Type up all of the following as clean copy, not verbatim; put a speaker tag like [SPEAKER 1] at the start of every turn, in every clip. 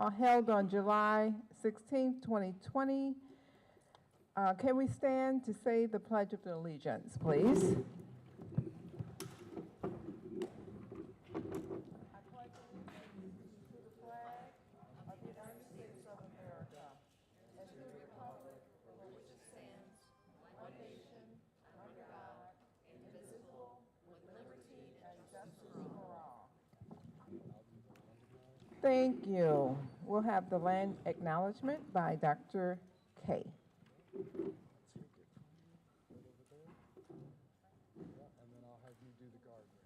[SPEAKER 1] held on July 16th, 2020. Can we stand to say the Pledge of Allegiance, please? I pledge allegiance to the flag of the United States of America and to the republic for which it stands, one nation, under God, indivisible, with liberty and justice for all. Thank you. We'll have the land acknowledgement by Dr. K.
[SPEAKER 2] And then I'll have you do the guardrails.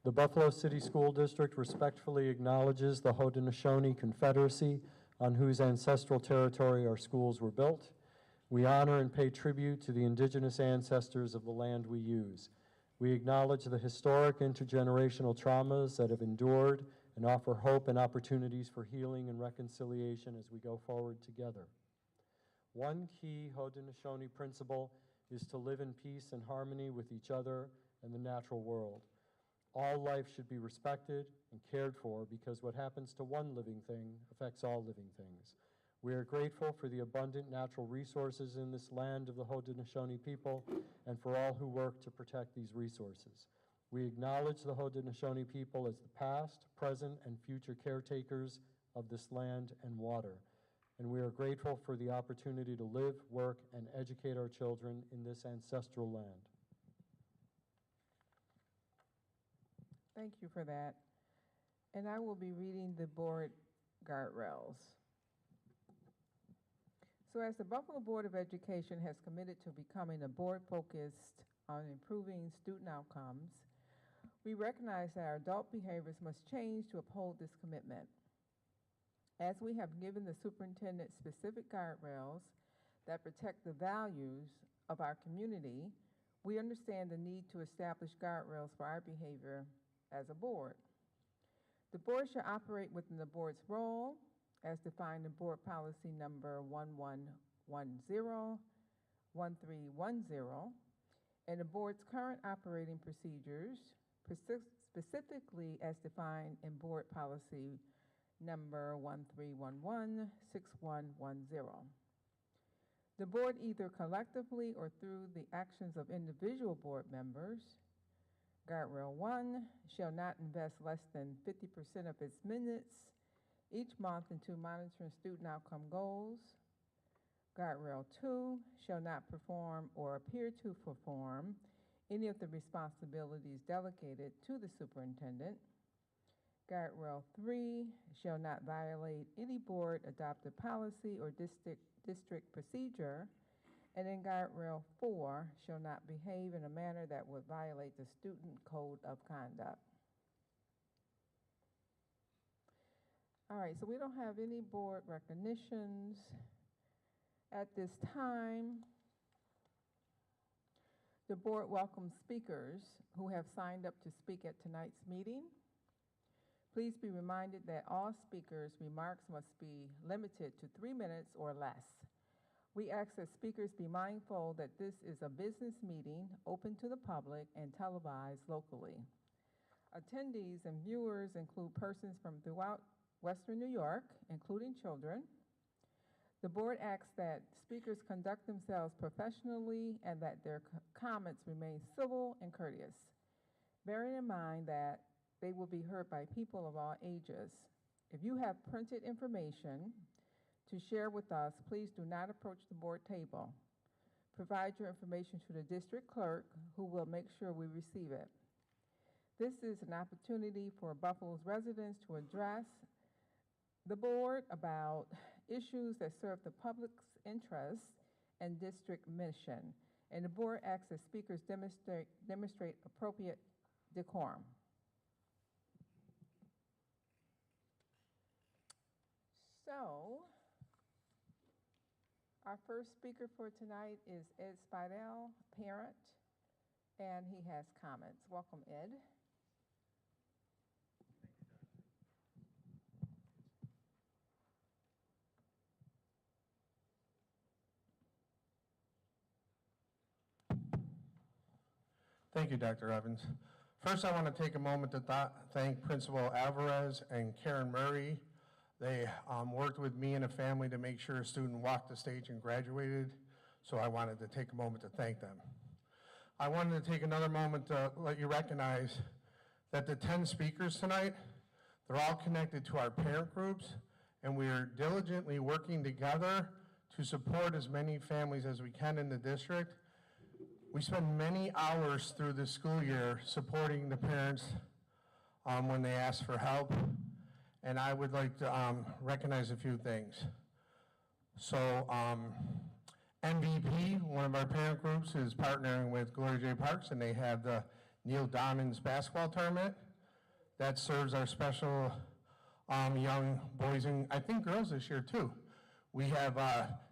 [SPEAKER 2] The Buffalo City School District respectfully acknowledges the Haudenosaunee Confederacy, on whose ancestral territory our schools were built. We honor and pay tribute to the indigenous ancestors of the land we use. We acknowledge the historic intergenerational traumas that have endured and offer hope and opportunities for healing and reconciliation as we go forward together. One key Haudenosaunee principle is to live in peace and harmony with each other and the natural world. All life should be respected and cared for because what happens to one living thing affects all living things. We are grateful for the abundant natural resources in this land of the Haudenosaunee people and for all who work to protect these resources. We acknowledge the Haudenosaunee people as the past, present, and future caretakers of this land and water. And we are grateful for the opportunity to live, work, and educate our children in this ancestral land.
[SPEAKER 1] Thank you for that. And I will be reading the board guardrails. So as the Buffalo Board of Education has committed to becoming a board focused on improving student outcomes, we recognize that our adult behaviors must change to uphold this commitment. As we have given the superintendent specific guardrails that protect the values of our community, we understand the need to establish guardrails for our behavior as a board. The board shall operate within the board's role as defined in board policy number 1110-1310, and the board's current operating procedures, specifically as defined in board policy number 1311-6110. The board, either collectively or through the actions of individual board members, Guardrail 1 shall not invest less than 50% of its minutes each month into monitoring student outcome goals. Guardrail 2 shall not perform or appear to perform any of the responsibilities delegated to the superintendent. Guardrail 3 shall not violate any board adopted policy or district procedure. And then guardrail 4 shall not behave in a manner that would violate the student code of conduct. All right, so we don't have any board recognitions at this time. The board welcomes speakers who have signed up to speak at tonight's meeting. Please be reminded that all speakers' remarks must be limited to 3 minutes or less. We ask that speakers be mindful that this is a business meeting open to the public and televised locally. Attendees and viewers include persons from throughout Western New York, including children. The board asks that speakers conduct themselves professionally and that their comments remain civil and courteous, bearing in mind that they will be heard by people of all ages. If you have printed information to share with us, please do not approach the board table. Provide your information to the district clerk, who will make sure we receive it. This is an opportunity for Buffalo's residents to address the board about issues that serve the public's interests and district mission. And the board asks that speakers demonstrate appropriate decorum. So, our first speaker for tonight is Ed Spidell, parent, and he has comments. Welcome, Ed.
[SPEAKER 3] Thank you, Dr. Evans. First, I want to take a moment to thank Principal Alvarez and Karen Murray. They worked with me and a family to make sure a student walked the stage and graduated, so I wanted to take a moment to thank them. I wanted to take another moment to let you recognize that the 10 speakers tonight, they're all connected to our parent groups, and we are diligently working together to support as many families as we can in the district. We spend many hours through the school year supporting the parents when they ask for help, and I would like to recognize a few things. So MVP, one of our parent groups, is partnering with Gloria J. Parks, and they have the Neil Dommins basketball tournament. That serves our special young boys and I think girls this year too. We have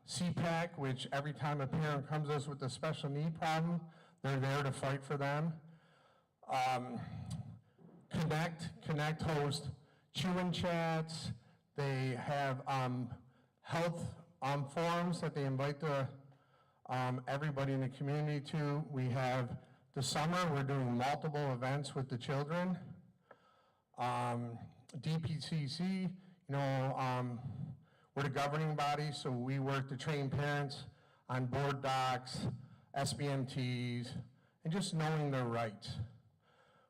[SPEAKER 3] CPAC, which every time a parent comes to us with a special need problem, they're there to fight for them. Connect host chew-in chats. They have health forums that they invite everybody in the community to. We have the summer, we're doing multiple events with the children. DPCC, we're the governing body, so we work to train parents on board docs, SBMTs, and just knowing their rights.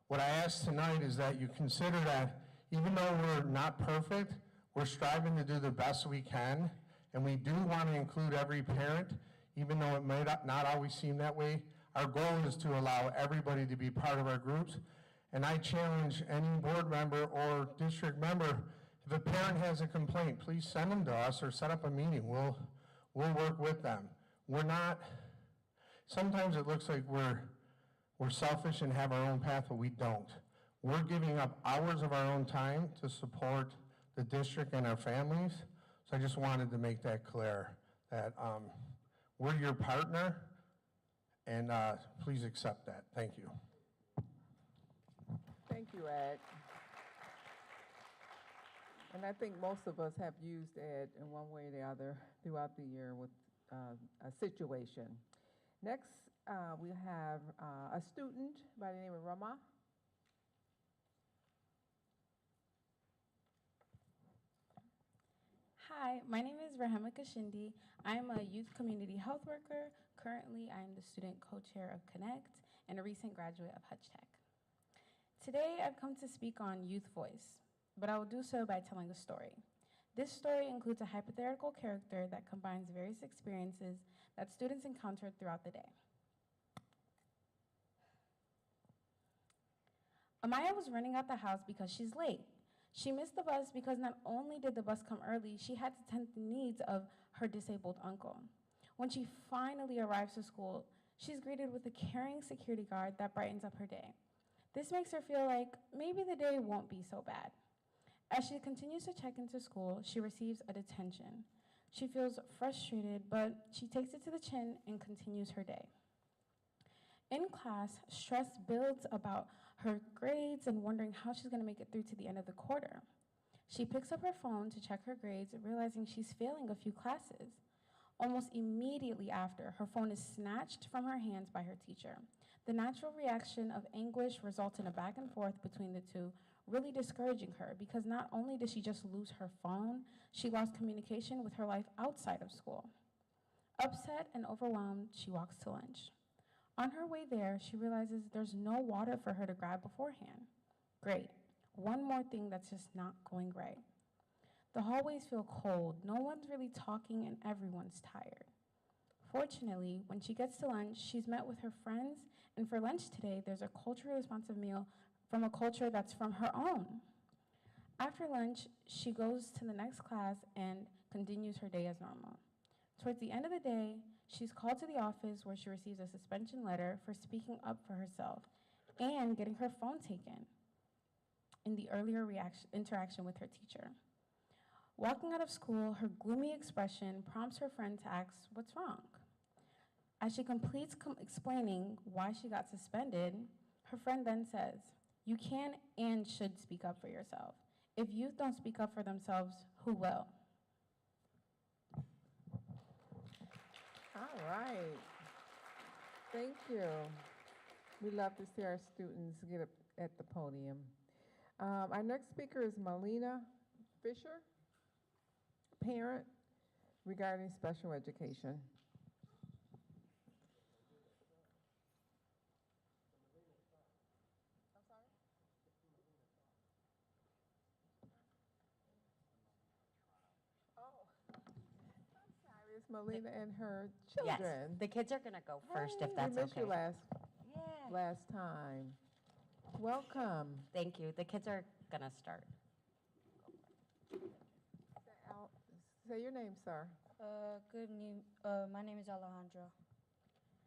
[SPEAKER 3] What I ask tonight is that you consider that even though we're not perfect, we're striving to do the best we can, and we do want to include every parent, even though it may not always seem that way. Our goal is to allow everybody to be part of our groups, and I challenge any board member or district member, if a parent has a complaint, please send them to us or set up a meeting. We'll work with them. Sometimes it looks like we're selfish and have our own path, but we don't. We're giving up hours of our own time to support the district and our families. So I just wanted to make that clear, that we're your partner, and please accept that. Thank you.
[SPEAKER 1] Thank you, Ed. And I think most of us have used Ed in one way or the other throughout the year with a situation. Next, we have a student by the name of Rama.
[SPEAKER 4] Hi, my name is Rahema Kashindi. I'm a youth community health worker. Currently, I'm the student co-chair of Connect and a recent graduate of Hutch Tech. Today, I've come to speak on youth voice, but I will do so by telling a story. This story includes a hypothetical character that combines various experiences that students encountered throughout the day. Amaya was running out the house because she's late. She missed the bus because not only did the bus come early, she had to tend to the needs of her disabled uncle. When she finally arrives to school, she's greeted with a caring security guard that brightens up her day. This makes her feel like maybe the day won't be so bad. As she continues to check into school, she receives a detention. She feels frustrated, but she takes it to the chin and continues her day. In class, stress builds about her grades and wondering how she's going to make it through to the end of the quarter. She picks up her phone to check her grades, realizing she's failing a few classes. Almost immediately after, her phone is snatched from her hands by her teacher. The natural reaction of anguish results in a back and forth between the two, really discouraging her because not only did she just lose her phone, she lost communication with her life outside of school. Upset and overwhelmed, she walks to lunch. On her way there, she realizes there's no water for her to grab beforehand. Great. One more thing that's just not going right. The hallways feel cold, no one's really talking, and everyone's tired. Fortunately, when she gets to lunch, she's met with her friends, and for lunch today, there's a culturally responsive meal from a culture that's from her own. After lunch, she goes to the next class and continues her day as normal. Towards the end of the day, she's called to the office where she receives a suspension letter for speaking up for herself and getting her phone taken in the earlier interaction with her teacher. Walking out of school, her gloomy expression prompts her friend to ask, "What's wrong?" As she completes explaining why she got suspended, her friend then says, "You can and should speak up for yourself. If youth don't speak up for themselves, who will?"
[SPEAKER 1] All right. Thank you. We love to see our students get at the podium. Our next speaker is Melina Fisher, parent, regarding special education. It's Melina and her children.
[SPEAKER 5] Yes, the kids are going to go first
[SPEAKER 1] Hey,
[SPEAKER 5] if that's
[SPEAKER 1] we missed
[SPEAKER 5] okay.
[SPEAKER 1] you last
[SPEAKER 5] Yeah.
[SPEAKER 1] time. Welcome.
[SPEAKER 5] Thank you. The kids are going to start.
[SPEAKER 1] Say your name, sir.
[SPEAKER 6] My name is Alejandro.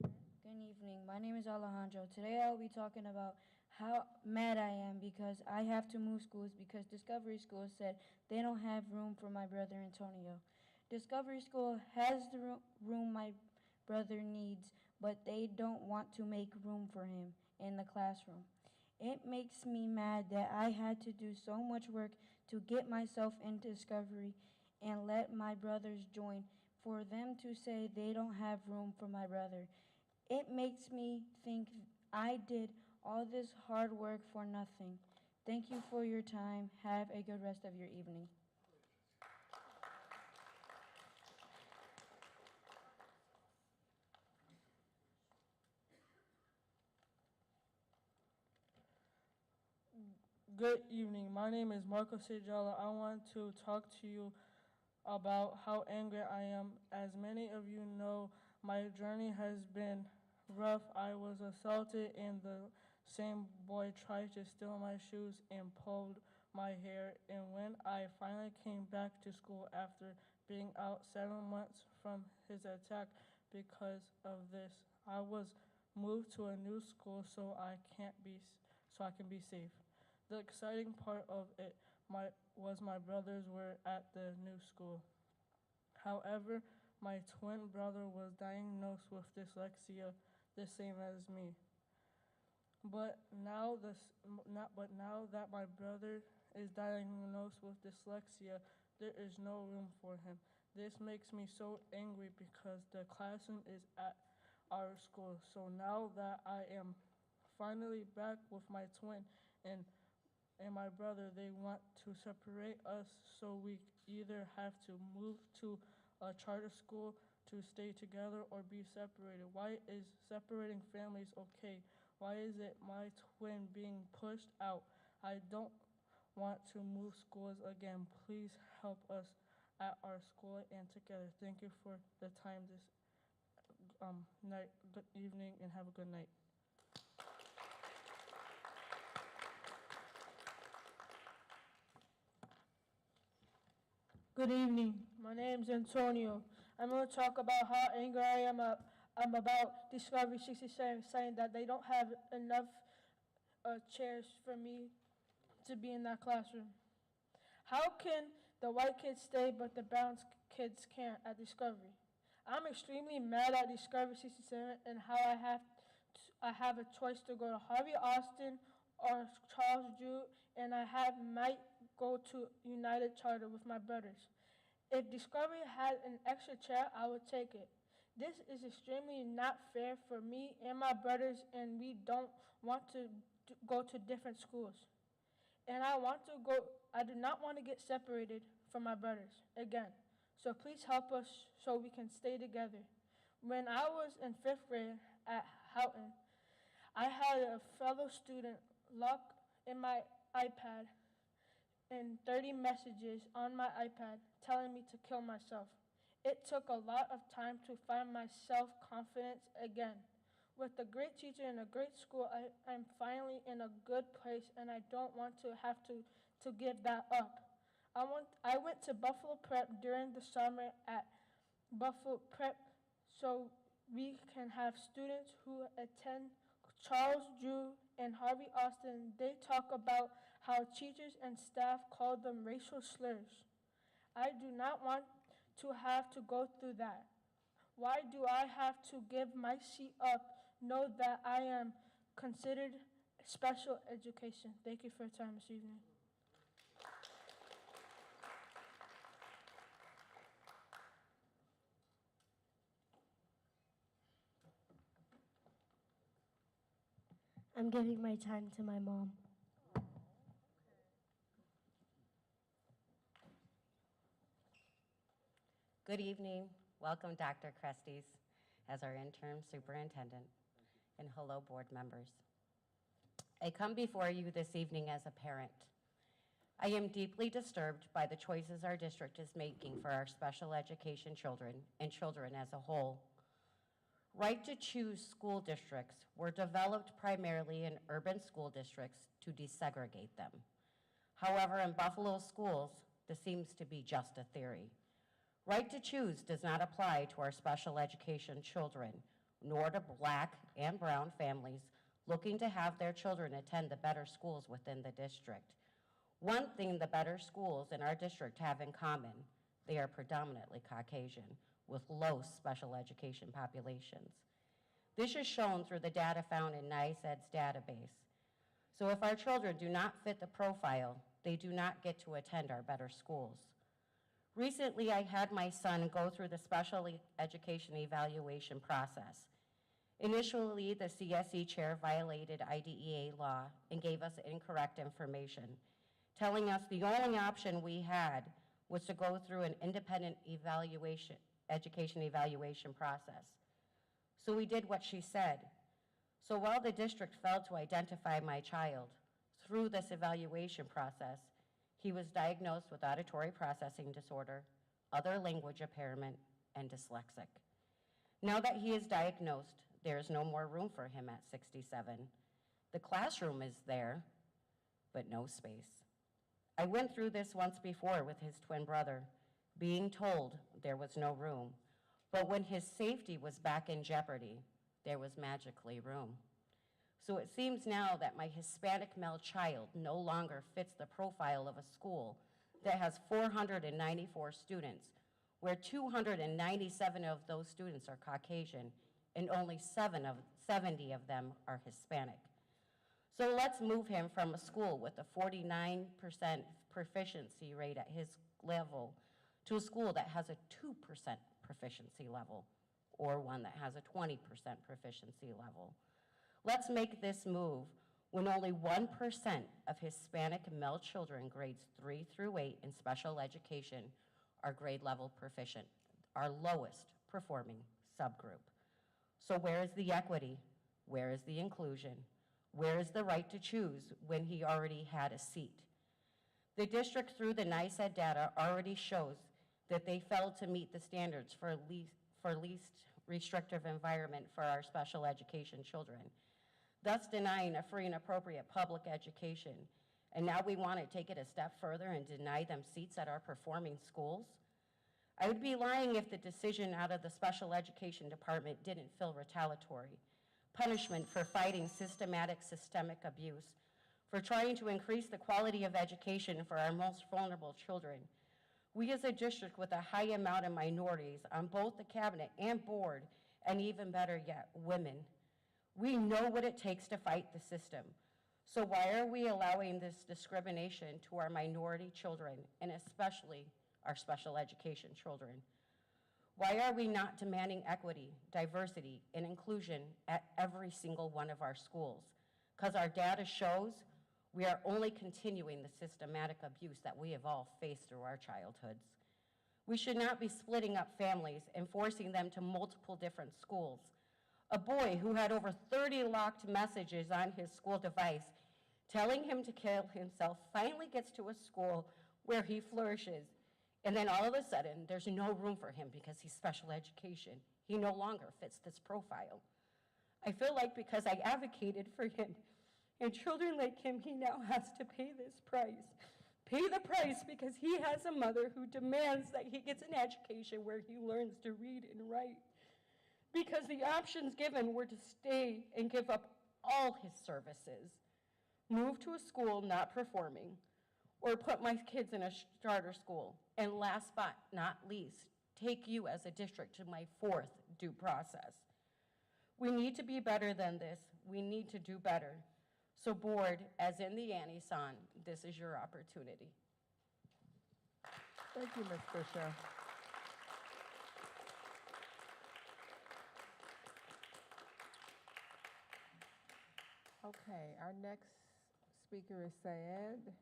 [SPEAKER 6] Good evening. My name is Alejandro. Today I'll be talking about how mad I am because I have to move schools because Discovery School said they don't have room for my brother Antonio. Discovery School has the room my brother needs, but they don't want to make room for him in the classroom. It makes me mad that I had to do so much work to get myself into Discovery and let my brothers join for them to say they don't have room for my brother. It makes me think I did all this hard work for nothing. Thank you for your time. Have a good rest of your evening.
[SPEAKER 7] Good evening. My name is Marco Sejala. I want to talk to you about how angry I am. As many of you know, my journey has been rough. I was assaulted and the same boy tried to steal my shoes and pulled my hair. And when I finally came back to school after being out 7 months from his attack because of this, I was moved to a new school so I can be safe. The exciting part of it was my brothers were at the new school. However, my twin brother was diagnosed with dyslexia, the same as me. But now that my brother is diagnosed with dyslexia, there is no room for him. This makes me so angry because the classroom is at our school. So now that I am finally back with my twin and my brother, they want to separate us, so we either have to move to a charter school to stay together or be separated. Why is separating families okay? Why is it my twin being pushed out? I don't want to move schools again. Please help us at our school and together. Thank you for the time this night. Good evening and have a good night.
[SPEAKER 8] Good evening. My name is Antonio. I'm going to talk about how angry I am about Discovery 67 saying that they don't have enough chairs for me to be in that classroom. How can the white kids stay but the brown kids can't at Discovery? I'm extremely mad at Discovery 67 and how I have a choice to go to Harvey Austin or Charles Drew, and might go to United Charter with my brothers. If Discovery had an extra chair, I would take it. This is extremely not fair for me and my brothers, and we don't want to go to different schools. And I do not want to get separated from my brothers again. So please help us so we can stay together. When I was in 5th grade at Houghton, I had a fellow student lock in my iPad and 30 messages on my iPad telling me to kill myself. It took a lot of time to find my self-confidence again. With a great teacher and a great school, I'm finally in a good place, and I don't want to have to give that up. I went to Buffalo Prep during the summer at Buffalo Prep so we can have students who attend Charles Drew and Harvey Austin. They talk about how teachers and staff call them racial slurs. I do not want to have to go through that. Why do I have to give my seat up? Know that I am considered special education. Thank you for your time this evening.
[SPEAKER 9] I'm giving my time to my mom.
[SPEAKER 5] Good evening. Welcome, Dr. Crestes, as our interim superintendent, and hello, board members. I come before you this evening as a parent. I am deeply disturbed by the choices our district is making for our special education children and children as a whole. Right to choose school districts were developed primarily in urban school districts to desegregate them. However, in Buffalo schools, this seems to be just a theory. Right to choose does not apply to our special education children, nor to Black and brown families looking to have their children attend the better schools within the district. One thing the better schools in our district have in common, they are predominantly Caucasian with low special education populations. This is shown through the data found in NICED's database. So if our children do not fit the profile, they do not get to attend our better schools. Recently, I had my son go through the special education evaluation process. Initially, the CSE chair violated IDEA law and gave us incorrect information, telling us the only option we had was to go through an independent education evaluation process. So we did what she said. So while the district failed to identify my child through this evaluation process, he was diagnosed with auditory processing disorder, other language impairment, and dyslexic. Now that he is diagnosed, there is no more room for him at 67. The classroom is there, but no space. I went through this once before with his twin brother, being told there was no room. But when his safety was back in jeopardy, there was magically room. So it seems now that my Hispanic male child no longer fits the profile of a school that has 494 students, where 297 of those students are Caucasian and only 70 of them are Hispanic. So let's move him from a school with a 49% proficiency rate at his level to a school that has a 2% proficiency level, or one that has a 20% proficiency level. Let's make this move when only 1% of Hispanic male children grades 3 through 8 in special education are grade level proficient, our lowest performing subgroup. So where is the equity? Where is the inclusion? Where is the right to choose when he already had a seat? The district, through the NICED data, already shows that they failed to meet the standards for least restrictive environment for our special education children, thus denying a free and appropriate public education. And now we want to take it a step further and deny them seats at our performing schools? I would be lying if the decision out of the special education department didn't feel retaliatory. Punishment for fighting systemic abuse, for trying to increase the quality of education for our most vulnerable children. We as a district with a high amount of minorities on both the cabinet and board, and even better yet, women, we know what it takes to fight the system. So why are we allowing this discrimination to our minority children, and especially our special education children? Why are we not demanding equity, diversity, and inclusion at every single one of our schools? Because our data shows we are only continuing the systematic abuse that we have all faced through our childhoods. We should not be splitting up families and forcing them to multiple different schools. A boy who had over 30 locked messages on his school device telling him to kill himself finally gets to a school where he flourishes. And then all of a sudden, there's no room for him because he's special education. He no longer fits this profile. I feel like because I advocated for him and children like him, he now has to pay this price. Pay the price because he has a mother who demands that he gets an education where he learns to read and write. Because the options given were to stay and give up all his services, move to a school not performing, or put my kids in a charter school. And last but not least, take you as a district to my 4th due process. We need to be better than this. We need to do better. So board, as in the Annie song, this is your opportunity.
[SPEAKER 1] Thank you, Ms. Fisher. Okay, our next speaker is Syed.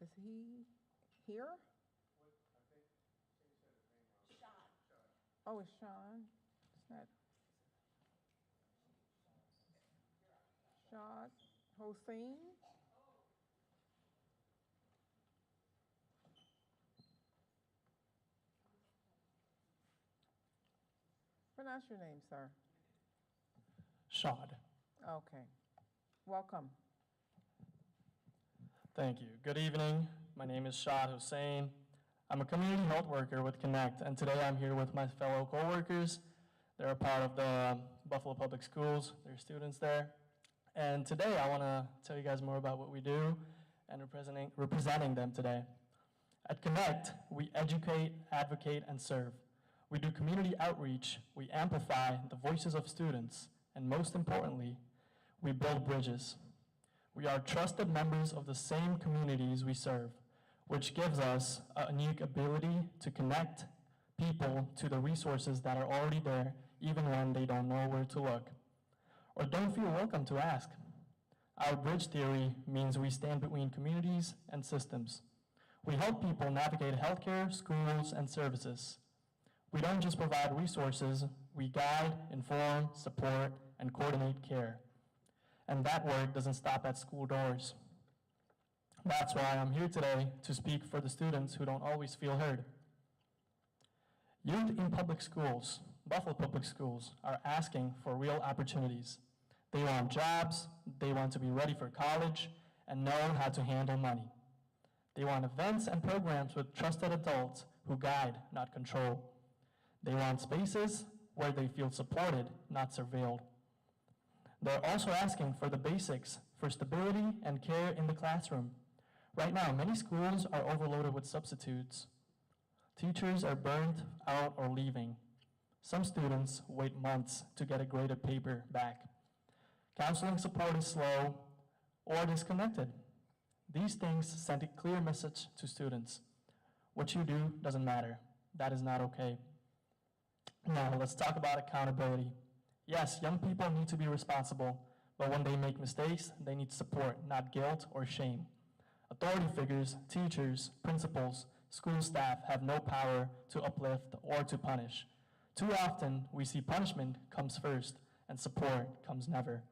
[SPEAKER 1] Is he here? Oh, it's Sean. It's not. Shad Hossein. Pronounce your name, sir.
[SPEAKER 9] Shad.
[SPEAKER 1] Okay. Welcome.
[SPEAKER 9] Thank you. Good evening. My name is Shad Hussein. I'm a community health worker with Connect, and today I'm here with my fellow coworkers. They're a part of the Buffalo Public Schools. They're students there. And today I want to tell you guys more about what we do and representing them today. At Connect, we educate, advocate, and serve. We do community outreach. We amplify the voices of students. And most importantly, we build bridges. We are trusted members of the same communities we serve, which gives us a unique ability to connect people to the resources that are already there, even when they don't know where to look, or don't feel welcome to ask. Our bridge theory means we stand between communities and systems. We help people navigate healthcare, schools, and services. We don't just provide resources, we guide, inform, support, and coordinate care. And that work doesn't stop at school doors. That's why I'm here today to speak for the students who don't always feel heard. Youth in public schools, Buffalo Public Schools, are asking for real opportunities. They want jobs, they want to be ready for college, and know how to handle money. They want events and programs with trusted adults who guide, not control. They want spaces where they feel supported, not surveilled. They're also asking for the basics for stability and care in the classroom. Right now, many schools are overloaded with substitutes. Teachers are burned out or leaving. Some students wait months to get a graded paper back. Counseling support is slow or disconnected. These things send a clear message to students. What you do doesn't matter. That is not okay. Now, let's talk about accountability. Yes, young people need to be responsible, but when they make mistakes, they need support, not guilt or shame. Authority figures, teachers, principals, school staff have no power to uplift or to punish. Too often, we see punishment comes first and support comes never.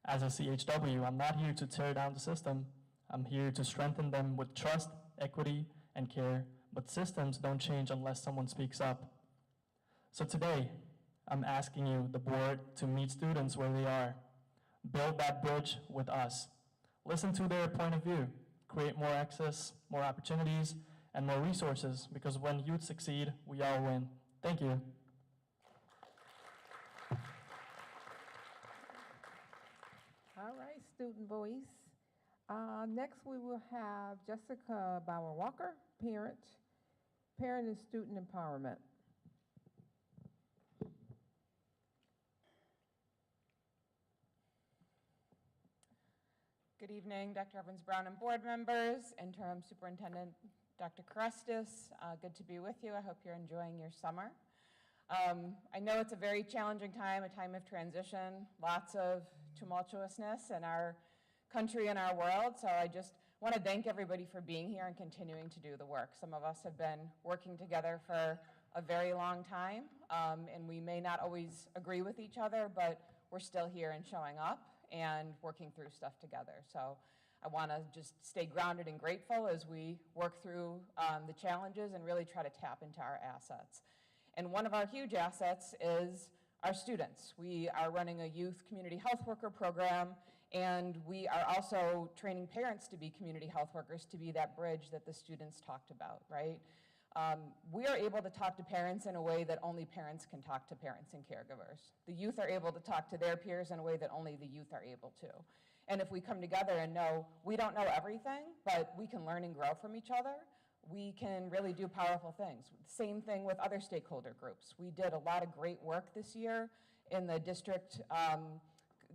[SPEAKER 9] As a CHW, I'm not here to tear down the system. I'm here to strengthen them with trust, equity, and care, but systems don't change unless someone speaks up. So today, I'm asking you, the board, to meet students where they are. Build that bridge with us. Listen to their point of view. Create more access, more opportunities, and more resources, because when youth succeed, we all win. Thank you.
[SPEAKER 1] All right, student voice. Next, we will have Jessica Bauer-Walker, parent and student empowerment.
[SPEAKER 10] Good evening, Dr. Evans-Brown and board members, Interim Superintendent Dr. Karestas. Good to be with you. I hope you're enjoying your summer. I know it's a very challenging time, a time of transition, lots of tumultuousness in our country and our world, so I just want to thank everybody for being here and continuing to do the work. Some of us have been working together for a very long time, and we may not always agree with each other, but we're still here and showing up and working through stuff together. So I want to just stay grounded and grateful as we work through the challenges and really try to tap into our assets. And one of our huge assets is our students. We are running a youth community health worker program, and we are also training parents to be community health workers, to be that bridge that the students talked about, right? We are able to talk to parents in a way that only parents can talk to parents and caregivers. The youth are able to talk to their peers in a way that only the youth are able to. And if we come together and know we don't know everything, but we can learn and grow from each other, we can really do powerful things. Same thing with other stakeholder groups. We did a lot of great work this year in the district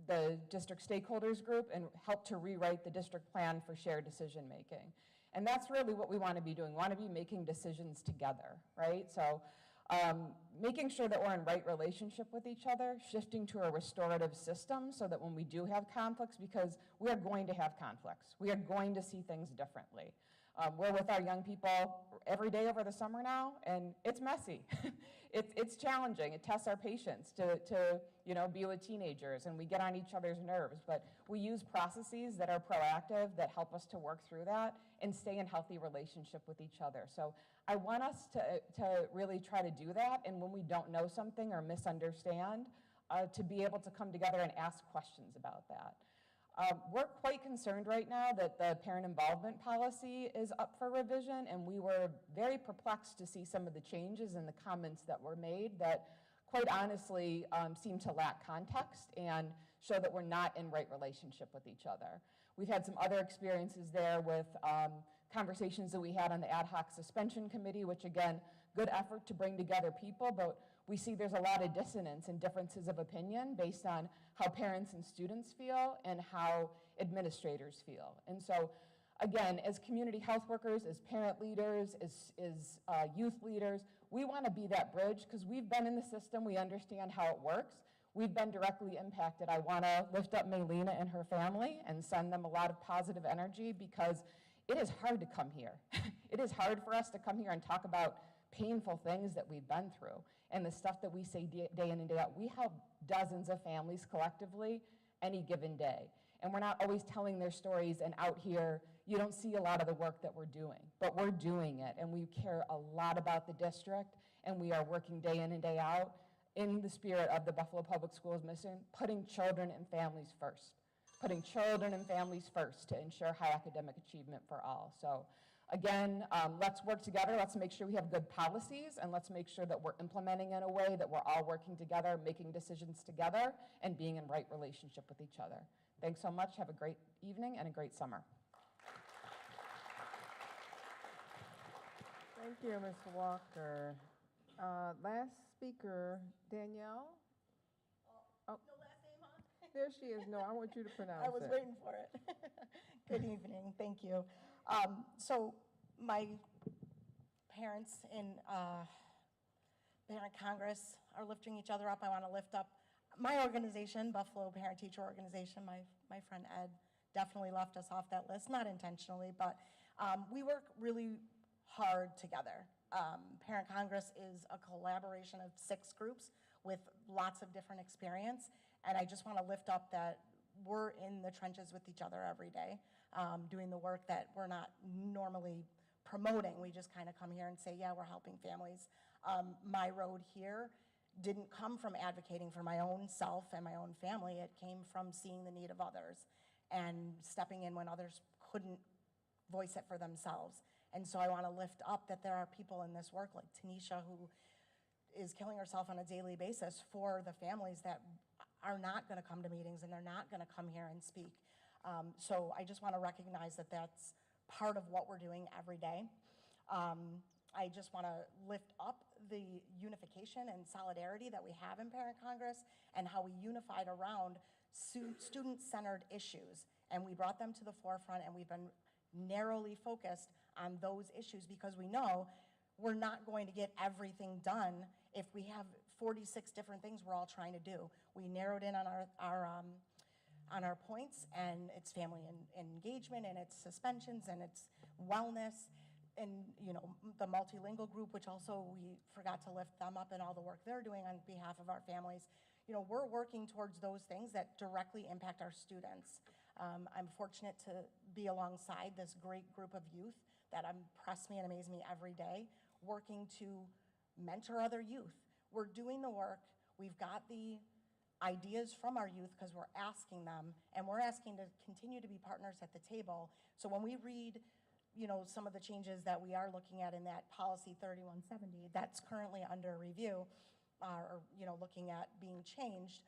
[SPEAKER 10] stakeholders group and helped to rewrite the district plan for shared decision making. And that's really what we want to be doing. We want to be making decisions together, right? So Making sure that we're in right relationship with each other, shifting to a restorative system so that when we do have conflicts, because we are going to have conflicts, we are going to see things differently. We're with our young people every day over the summer now, and it's messy. It's challenging. It tests our patience to be with teenagers, and we get on each other's nerves. But we use processes that are proactive, that help us to work through that and stay in healthy relationship with each other. So I want us to really try to do that, and when we don't know something or misunderstand, to be able to come together and ask questions about that. We're quite concerned right now that the parent involvement policy is up for revision, and we were very perplexed to see some of the changes in the comments that were made that quite honestly seem to lack context and show that we're not in right relationship with each other. We've had some other experiences there with conversations that we had on the ad hoc suspension committee, which again, good effort to bring together people, but we see there's a lot of dissonance and differences of opinion based on how parents and students feel and how administrators feel. And so, again, as community health workers, as parent leaders, as youth leaders, we want to be that bridge because we've been in the system, we understand how it works. We've been directly impacted. I want to lift up Maylena and her family and send them a lot of positive energy because it is hard to come here. It is hard for us to come here and talk about painful things that we've been through and the stuff that we say day in and day out. We help dozens of families collectively any given day. And we're not always telling their stories, and out here, you don't see a lot of the work that we're doing, but we're doing it, and we care a lot about the district, and we are working day in and day out in the spirit of the Buffalo Public Schools mission, putting children and families first. Putting children and families first to ensure high academic achievement for all. So again, let's work together. Let's make sure we have good policies, and let's make sure that we're implementing in a way that we're all working together, making decisions together, and being in right relationship with each other. Thanks so much. Have a great evening and a great summer.
[SPEAKER 1] Thank you, Ms. Walker. Last speaker, Danielle. Oh, no last name, huh? There she is. No, I want you to pronounce it.
[SPEAKER 11] I was waiting for it. Good evening. Thank you. So my parents in Parent Congress are lifting each other up. I want to lift up my organization, Buffalo Parent Teacher Organization. My friend Ed definitely left us off that list, not intentionally, but we work really hard together. Parent Congress is a collaboration of 6 groups with lots of different experience, and I just want to lift up that we're in the trenches with each other every day, doing the work that we're not normally promoting. We just kind of come here and say, yeah, we're helping families. My road here didn't come from advocating for my own self and my own family. It came from seeing the need of others and stepping in when others couldn't voice it for themselves. And so I want to lift up that there are people in this work like Tanisha, who is killing herself on a daily basis for the families that are not going to come to meetings and they're not going to come here and speak. So I just want to recognize that that's part of what we're doing every day. I just want to lift up the unification and solidarity that we have in Parent Congress and how we unified around student-centered issues. And we brought them to the forefront, and we've been narrowly focused on those issues because we know we're not going to get everything done if we have 46 different things we're all trying to do. We narrowed in on our points, and it's family engagement, and it's suspensions, and it's wellness, and the multilingual group, which also we forgot to lift them up and all the work they're doing on behalf of our families. We're working towards those things that directly impact our students. I'm fortunate to be alongside this great group of youth that impress me and amaze me every day, working to mentor other youth. We're doing the work. We've got the ideas from our youth because we're asking them, and we're asking to continue to be partners at the table. So when we read some of the changes that we are looking at in that policy 3170 that's currently under review, or looking at being changed,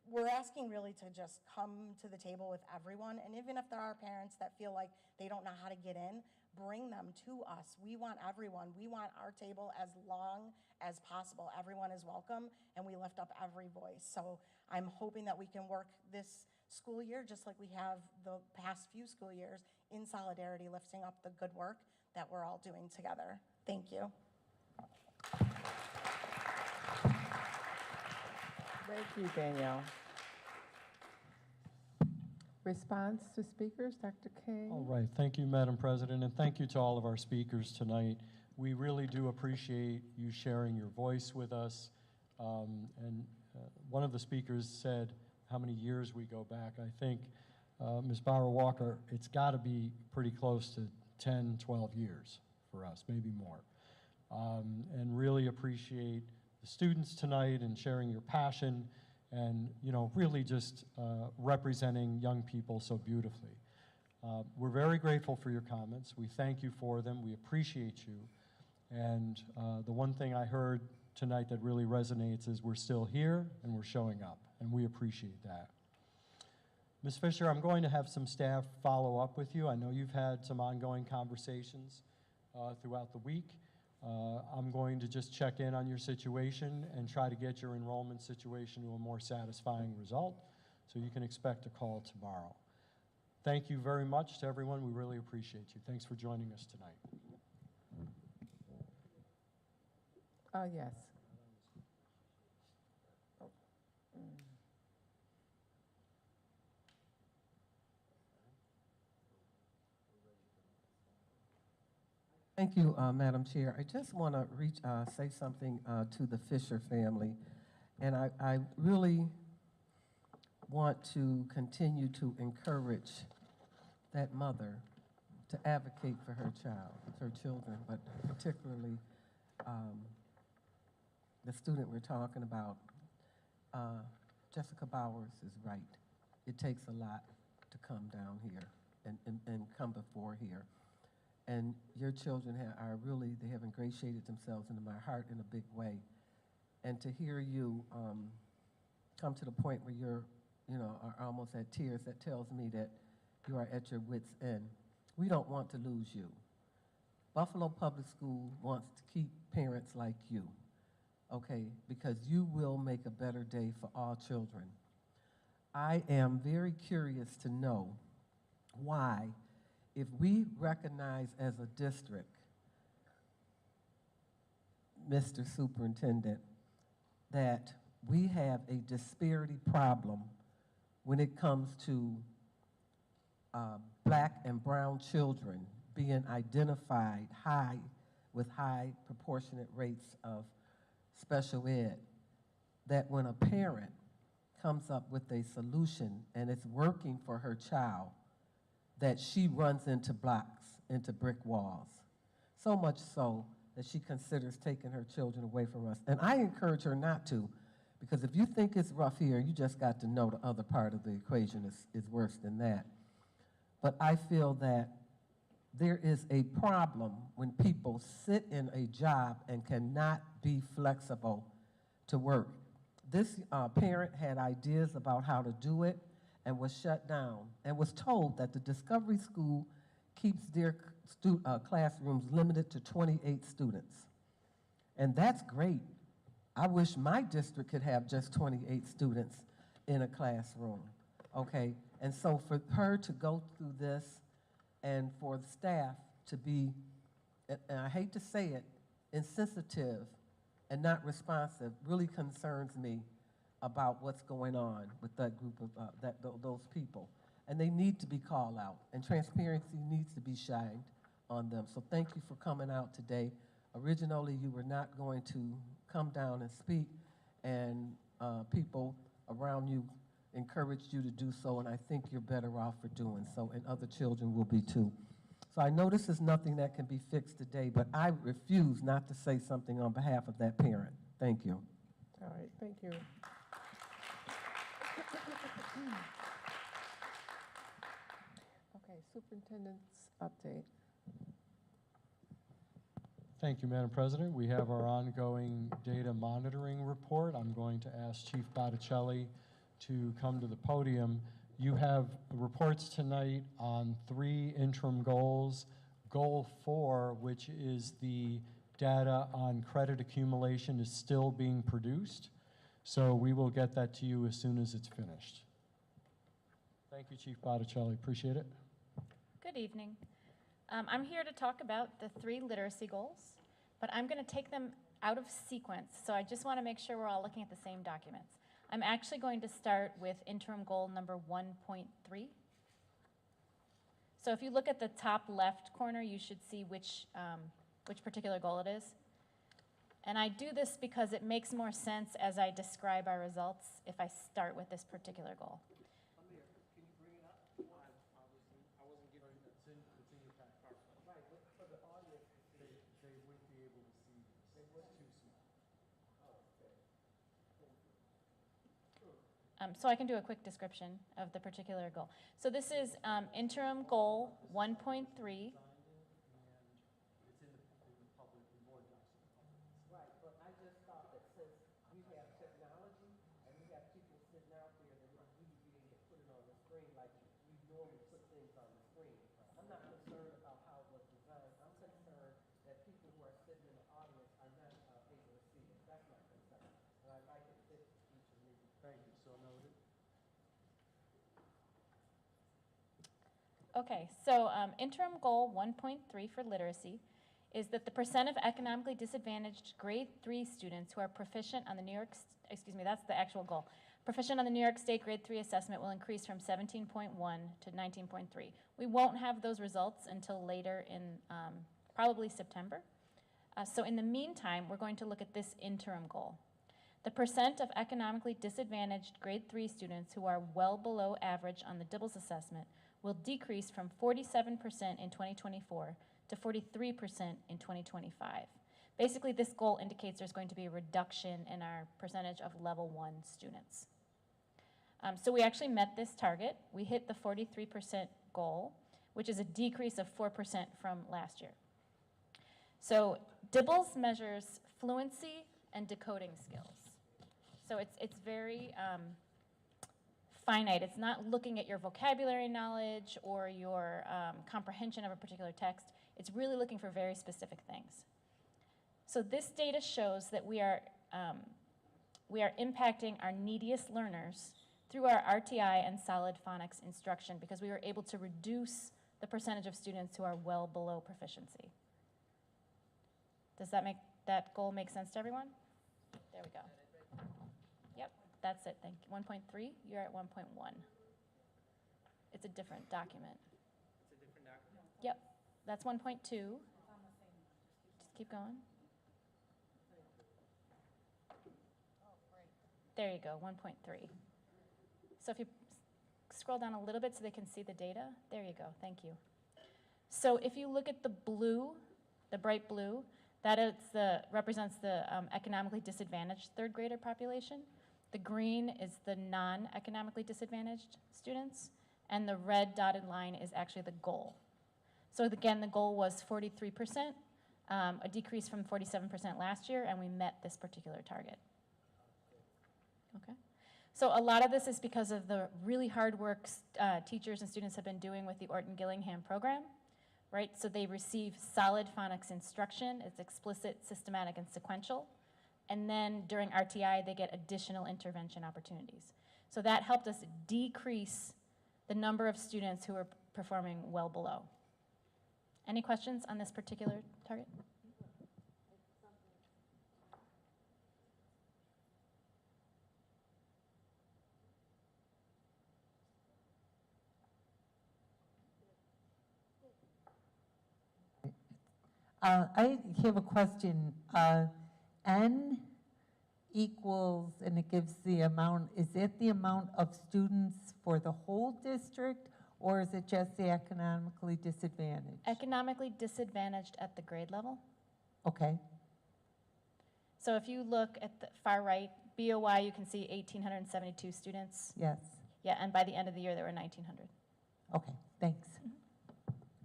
[SPEAKER 11] we're asking really to just come to the table with everyone, and even if there are parents that feel like they don't know how to get in, bring them to us. We want everyone. We want our table as long as possible. Everyone is welcome, and we lift up every voice. So I'm hoping that we can work this school year just like we have the past few school years in solidarity, lifting up the good work that we're all doing together. Thank you.
[SPEAKER 1] Thank you, Danielle. Response to speakers, Dr. Kay?
[SPEAKER 2] All right, thank you, Madam President, and thank you to all of our speakers tonight. We really do appreciate you sharing your voice with us. One of the speakers said how many years we go back. I think, Ms. Bauer Walker, it's got to be pretty close to 10, 12 years for us, maybe more. And really appreciate the students tonight and sharing your passion and, you know, really just representing young people so beautifully. We're very grateful for your comments. We thank you for them. We appreciate you. And the one thing I heard tonight that really resonates is we're still here and we're showing up, and we appreciate that. Ms. Fisher, I'm going to have some staff follow up with you. I know you've had some ongoing conversations throughout the week. I'm going to just check in on your situation and try to get your enrollment situation to a more satisfying result, so you can expect a call tomorrow. Thank you very much to everyone. We really appreciate you. Thanks for joining us tonight.
[SPEAKER 1] Yes.
[SPEAKER 12] Thank you, Madam Chair. I just want to say something to the Fisher family, and I really want to continue to encourage that mother to advocate for her children, but particularly the student we're talking about. Jessica Bowers is right. It takes a lot to come down here and come before here. And your children they have ingratiated themselves into my heart in a big way. And to hear you come to the point where are almost at tears, that tells me that you are at your wit's end. We don't want to lose you. Buffalo Public School wants to keep parents like you, okay, because you will make a better day for all children. I am very curious to know why, if we recognize as a district, Mr. Superintendent, that we have a disparity problem when it comes to Black and brown children being identified with high proportionate rates of special ed, that when a parent comes up with a solution and it's working for her child, that she runs into blocks, into brick walls. So much so that she considers taking her children away from us. And I encourage her not to, because if you think it's rough here, you just got to know the other part of the equation is worse than that. But I feel that there is a problem when people sit in a job and cannot be flexible to work. This parent had ideas about how to do it and was shut down and was told that the Discovery School keeps their classrooms limited to 28 students. And that's great. I wish my district could have just 28 students in a classroom, okay? And so for her to go through this and for the staff to be, and I hate to say it, insensitive and not responsive really concerns me about what's going on with that group of those people. And they need to be called out, and transparency needs to be shined on them. So thank you for coming out today. Originally, you were not going to come down and speak, and people around you encouraged you to do so, and I think you're better off for doing so, and other children will be too. So I know this is nothing that can be fixed today, but I refuse not to say something on behalf of that parent. Thank you.
[SPEAKER 1] All right, thank you. Okay, superintendent's update.
[SPEAKER 2] Thank you, Madam President. We have our ongoing data monitoring report. I'm going to ask Chief Botticelli to come to the podium. You have reports tonight on 3 interim goals. Goal 4, which is the data on credit accumulation, is still being produced. So we will get that to you as soon as it's finished. Thank you, Chief Botticelli. Appreciate it.
[SPEAKER 13] Good evening. I'm here to talk about the 3 literacy goals, but I'm going to take them out of sequence, so I just want to make sure we're all looking at the same documents. I'm actually going to start with interim goal number 1.3. So if you look at the top left corner, you should see which particular goal it is. And I do this because it makes more sense as I describe our results if I start with this particular goal. So I can do a quick description of the particular goal. So this is interim goal 1.3.
[SPEAKER 12] Right, but I just thought that since we have technology and we have people sitting out there that would really be able to put it on the screen like we normally put things on the screen. I'm not concerned about how it was designed. I'm concerned that people who are sitting in the audience are not able to see it. That's my concern. And I'd like it fit each of you.
[SPEAKER 2] Thank you, so noted.
[SPEAKER 13] Okay, so interim goal 1.3 for literacy is that the percent of economically disadvantaged grade 3 students who are proficient on the New York, that's the actual goal. Proficient on the New York State grade 3 assessment will increase from 17.1 to 19.3. We won't have those results until later in probably September. So in the meantime, we're going to look at this interim goal. The percent of economically disadvantaged grade 3 students who are well below average on the Dibbles assessment will decrease from 47% in 2024 to 43% in 2025. Basically, this goal indicates there's going to be a reduction in our percentage of level 1 students. So we actually met this target. We hit the 43% goal, which is a decrease of 4% from last year. So Dibbles measures fluency and decoding skills. So it's very finite. It's not looking at your vocabulary knowledge or your comprehension of a particular text. It's really looking for very specific things. So this data shows that we are impacting our neediest learners through our RTI and solid phonics instruction because we were able to reduce the percentage of students who are well below proficiency. Does that goal make sense to everyone? There we go. Yep, that's it. Thank you. 1.3, you're at 1.1. It's a different document.
[SPEAKER 14] It's a different document?
[SPEAKER 13] Yep, that's 1.2. Just keep going. There you go, 1.3. So if you scroll down a little bit so they can see the data, there you go, thank you. So if you look at the blue, the bright blue, that represents the economically disadvantaged third grader population. The green is the non-economically disadvantaged students, and the red dotted line is actually the goal. So again, the goal was 43%, a decrease from 47% last year, and we met this particular target. Okay. So a lot of this is because of the really hard work teachers and students have been doing with the Orton-Gillingham program, right? So they receive solid phonics instruction. It's explicit, systematic, and sequential. And then during RTI, they get additional intervention opportunities. So that helped us decrease the number of students who are performing well below. Any questions on this particular target?
[SPEAKER 15] I have a question. N equals, and it gives the amount, is it the amount of students for the whole district, or is it just the economically disadvantaged?
[SPEAKER 13] Economically disadvantaged at the grade level.
[SPEAKER 15] Okay.
[SPEAKER 13] So if you look at the far right, BOY, you can see 1,872 students.
[SPEAKER 15] Yes.
[SPEAKER 13] Yeah, and by the end of the year, there were 1,900.
[SPEAKER 15] Okay, thanks.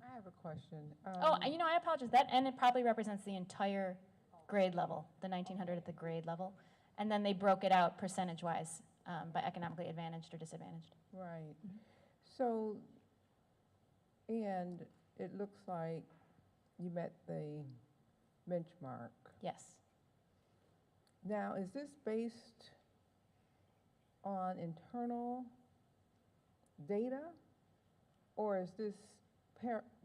[SPEAKER 1] I have a question.
[SPEAKER 13] I apologize. That N, it probably represents the entire grade level, the 1,900 at the grade level. And then they broke it out percentage-wise by economically advantaged or disadvantaged.
[SPEAKER 1] Right. So, and it looks like you met the benchmark.
[SPEAKER 13] Yes.
[SPEAKER 1] Now, is this based on internal data, or is this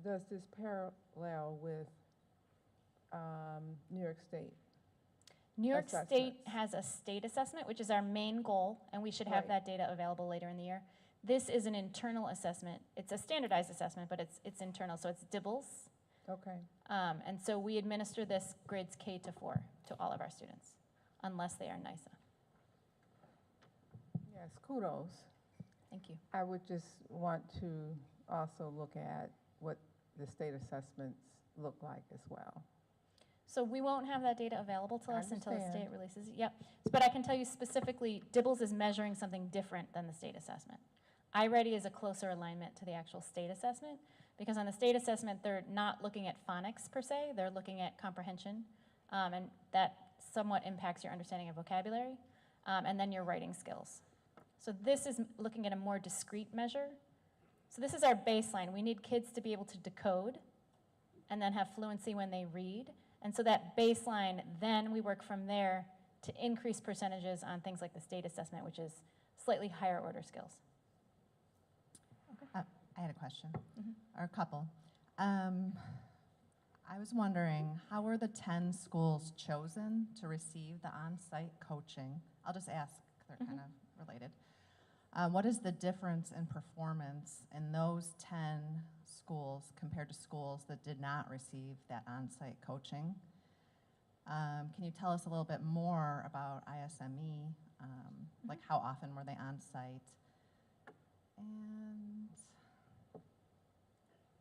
[SPEAKER 1] does this parallel with New York State?
[SPEAKER 13] New York State
[SPEAKER 1] assessments.
[SPEAKER 13] has a state assessment, which is our main goal, and we should have
[SPEAKER 1] Right.
[SPEAKER 13] that data available later in the year. This is an internal assessment. It's a standardized assessment, but it's internal, so it's DIBELS.
[SPEAKER 1] Okay.
[SPEAKER 13] And so we administer this grades K to 4 to all of our students, unless they are NISA.
[SPEAKER 1] Yes, kudos.
[SPEAKER 13] Thank you.
[SPEAKER 1] I would just want to also look at what the state assessments look like as well.
[SPEAKER 13] So we won't have that data available to
[SPEAKER 1] I
[SPEAKER 13] us until the state
[SPEAKER 1] understand.
[SPEAKER 13] releases it. Yep. But I can tell you specifically, DIBELS is measuring something different than the state assessment. iReady is a closer alignment to the actual state assessment, because on the state assessment, they're not looking at phonics per se, they're looking at comprehension, and that somewhat impacts your understanding of vocabulary, and then your writing skills. So this is looking at a more discrete measure. So this is our baseline. We need kids to be able to decode and then have fluency when they read. And so that baseline, then we work from there to increase percentages on things like the state assessment, which is slightly higher order skills.
[SPEAKER 16] I had a question,
[SPEAKER 13] Mhm.
[SPEAKER 16] or a couple. I was wondering, how were the 10 schools chosen to receive the on-site coaching? I'll just ask, they're kind of related. What is the difference in performance in those 10 schools compared to schools that did not receive that on-site coaching? Can you tell us a little bit more about ISME? Like how often were they on-site? And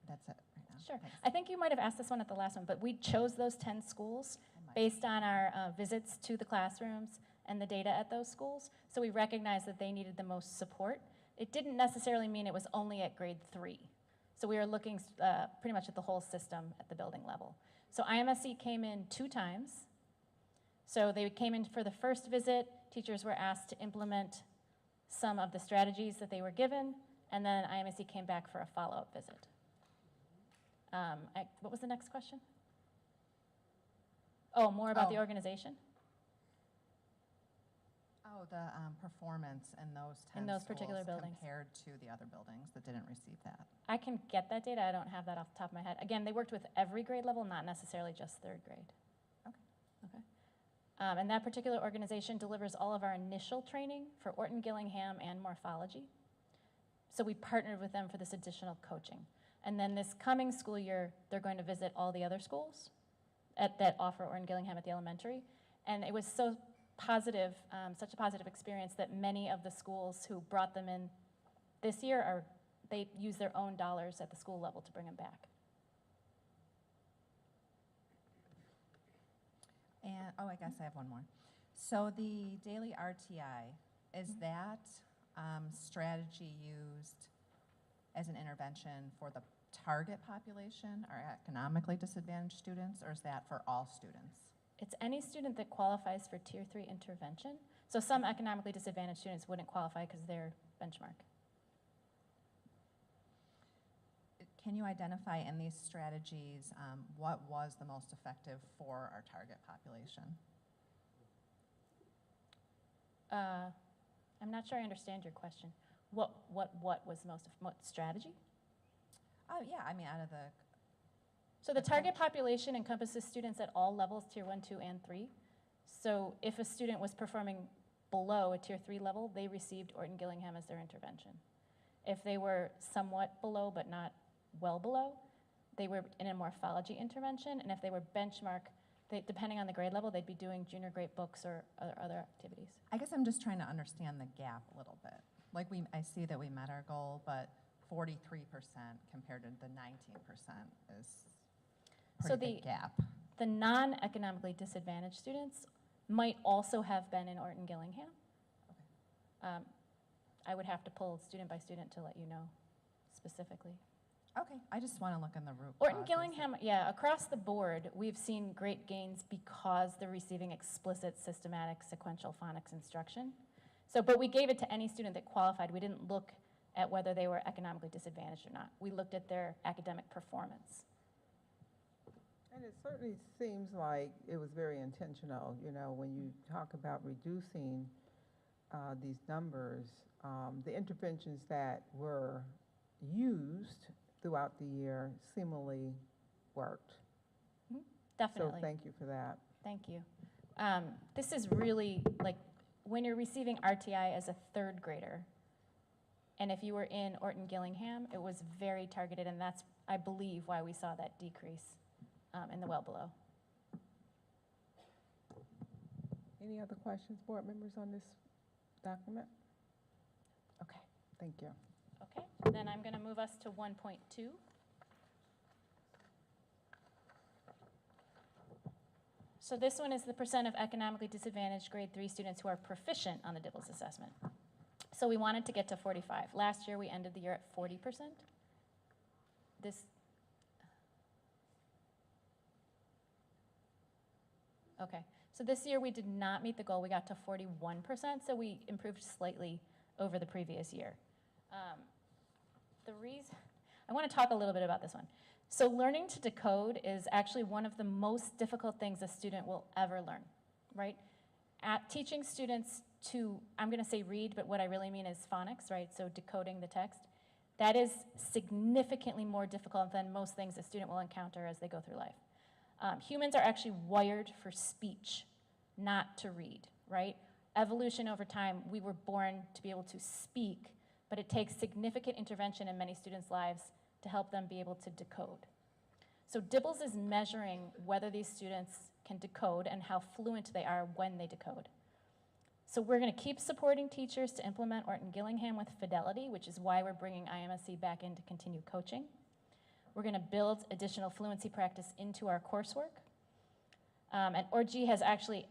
[SPEAKER 16] that's it right now.
[SPEAKER 13] Sure.
[SPEAKER 16] Thanks.
[SPEAKER 13] I think you might have asked this one at the last one, but we chose those 10 schools based on our visits to the classrooms and the data at those schools. So we recognized that they needed the most support. It didn't necessarily mean it was only at grade 3. So we were looking pretty much at the whole system at the building level. So IMSE came in 2 times. So they came in for the first visit. Teachers were asked to implement some of the strategies that they were given, and then IMSE came back for a follow-up visit. What was the next question? Oh, more about the organization?
[SPEAKER 16] Oh, the performance in those 10
[SPEAKER 13] In those
[SPEAKER 16] schools
[SPEAKER 13] particular buildings.
[SPEAKER 16] compared to the other buildings that didn't receive that.
[SPEAKER 13] I can get that data. I don't have that off the top of my head. Again, they worked with every grade level, not necessarily just 3rd grade.
[SPEAKER 16] Okay.
[SPEAKER 13] Okay. And that particular organization delivers all of our initial training for Orton Gillingham and morphology. So we partnered with them for this additional coaching. And then this coming school year, they're going to visit all the other schools that offer Orton Gillingham at the elementary. And it was so positive, such a positive experience that many of the schools who brought them in this year they use their own dollars at the school level to bring them back.
[SPEAKER 16] And, oh, I guess I have one more. So the daily RTI, is that strategy used as an intervention for the target population, or economically disadvantaged students, or is that for all students?
[SPEAKER 13] It's any student that qualifies for Tier 3 intervention. So some economically disadvantaged students wouldn't qualify because they're benchmark.
[SPEAKER 16] Can you identify in these strategies what was the most effective for our target population?
[SPEAKER 13] I'm not sure I understand your question. What was most, what strategy?
[SPEAKER 16] Oh, yeah, I mean, out of the,
[SPEAKER 13] So the target population encompasses students at all levels, Tier 1, 2, and 3. So if a student was performing below a Tier 3 level, they received Orton Gillingham as their intervention. If they were somewhat below but not well below, they were in a morphology intervention. And if they were benchmark, depending on the grade level, they'd be doing junior grade books or other activities.
[SPEAKER 16] I guess I'm just trying to understand the gap a little bit. Like I see that we met our goal, but 43% compared to the 19% is pretty big gap.
[SPEAKER 13] The non-economically disadvantaged students might also have been in Orton Gillingham.
[SPEAKER 16] Okay.
[SPEAKER 13] I would have to pull student by student to let you know specifically.
[SPEAKER 16] Okay, I just want to look in the root
[SPEAKER 13] Orton
[SPEAKER 16] causes.
[SPEAKER 13] Gillingham, yeah, across the board, we've seen great gains because they're receiving explicit, systematic, sequential phonics instruction. So, but we gave it to any student that qualified. We didn't look at whether they were economically disadvantaged or not. We looked at their academic performance.
[SPEAKER 1] And it certainly seems like it was very intentional, you know, when you talk about reducing these numbers, the interventions that were used throughout the year seemingly worked.
[SPEAKER 13] Definitely.
[SPEAKER 1] So thank you for that.
[SPEAKER 13] Thank you. This is really like when you're receiving RTI as a third grader, and if you were in Orton Gillingham, it was very targeted, and that's, I believe, why we saw that decrease in the well below.
[SPEAKER 1] Any other questions, board members, on this document? Okay, thank you.
[SPEAKER 13] Okay, then I'm going to move us to 1.2. So this one is the percent of economically disadvantaged grade 3 students who are proficient on the DIBELS assessment. So we wanted to get to 45. Last year we ended the year at 40%. Okay, so this year we did not meet the goal. We got to 41%, so we improved slightly over the previous year. I want to talk a little bit about this one. So learning to decode is actually one of the most difficult things a student will ever learn, right? Teaching students to, I'm going to say read, but what I really mean is phonics, right? So decoding the text. That is significantly more difficult than most things a student will encounter as they go through life. Humans are actually wired for speech, not to read, right? Evolution over time, we were born to be able to speak, but it takes significant intervention in many students' lives to help them be able to decode. So DIBELS is measuring whether these students can decode and how fluent they are when they decode. So we're going to keep supporting teachers to implement Orton Gillingham with fidelity, which is why we're bringing IMSE back in to continue coaching. We're going to build additional fluency practice into our coursework. And IMSE has actually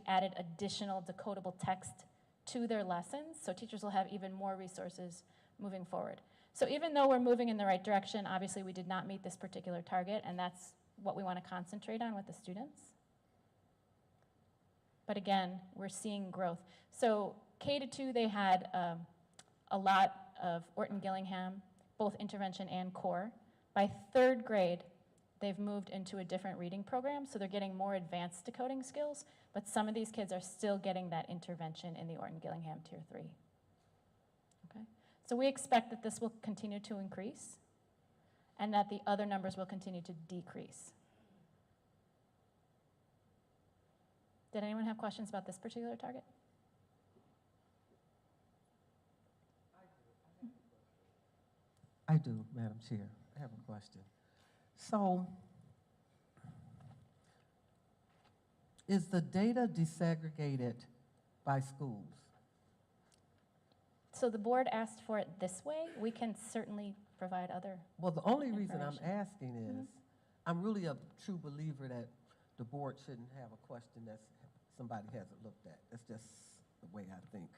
[SPEAKER 13] added additional decodable text to their lessons, so teachers will have even more resources moving forward. So even though we're moving in the right direction, obviously we did not meet this particular target, and that's what we want to concentrate on with the students. But again, we're seeing growth. So K-2, they had a lot of Orton Gillingham, both intervention and core. By third grade, they've moved into a different reading program, so they're getting more advanced decoding skills, but some of these kids are still getting that intervention in the Orton Gillingham Tier 3. Okay? So we expect that this will continue to increase and that the other numbers will continue to decrease. Did anyone have questions about this particular target?
[SPEAKER 12] I do, Madam Chair. I have a question. So, is the data desegregated by schools?
[SPEAKER 13] So the board asked for it this way. We can certainly provide other.
[SPEAKER 12] Well, the only reason I'm
[SPEAKER 13] information.
[SPEAKER 12] asking is, I'm really a true believer that the board shouldn't have a question that somebody hasn't looked at. That's just the way I think.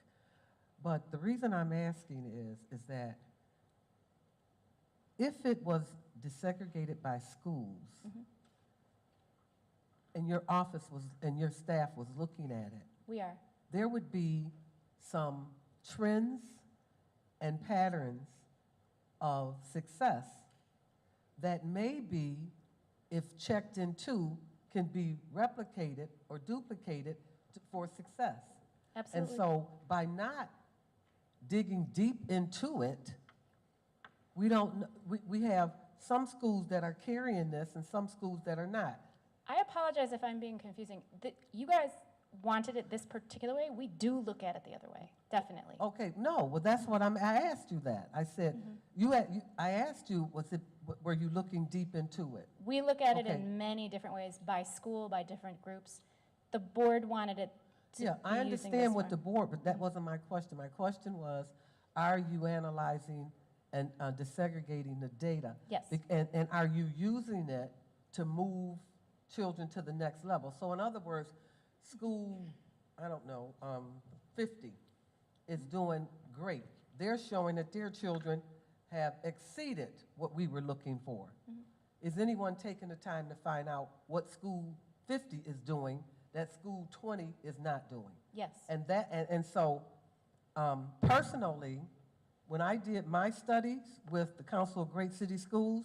[SPEAKER 12] But the reason I'm asking is that if it was desegregated by schools, and your office was, and your staff was looking at it,
[SPEAKER 13] We are.
[SPEAKER 12] there would be some trends and patterns of success that maybe, if checked into, can be replicated or duplicated for success.
[SPEAKER 13] Absolutely.
[SPEAKER 12] And so by not digging deep into it, we don't, we have some schools that are carrying this and some schools that are not.
[SPEAKER 13] I apologize if I'm being confusing. You guys wanted it this particular way. We do look at it the other way, definitely.
[SPEAKER 12] Okay, no, well, that's what I asked you that. I said, I asked you, were you looking deep into it?
[SPEAKER 13] We look at it
[SPEAKER 12] Okay.
[SPEAKER 13] in many different ways, by school, by different groups. The board wanted it to
[SPEAKER 12] Yeah,
[SPEAKER 13] be
[SPEAKER 12] I
[SPEAKER 13] using
[SPEAKER 12] understand
[SPEAKER 13] this
[SPEAKER 12] what the
[SPEAKER 13] one.
[SPEAKER 12] board, but that wasn't my question. My question was, are you analyzing and desegregating the data?
[SPEAKER 13] Yes.
[SPEAKER 12] And are you using it to move children to the next level? So in other words, school, I don't know, 50 is doing great. They're showing that their children have exceeded what we were looking for. Is anyone taking the time to find out what school 50 is doing that school 20 is not doing?
[SPEAKER 13] Yes.
[SPEAKER 12] And so personally, when I did my studies with the Council of Great City Schools,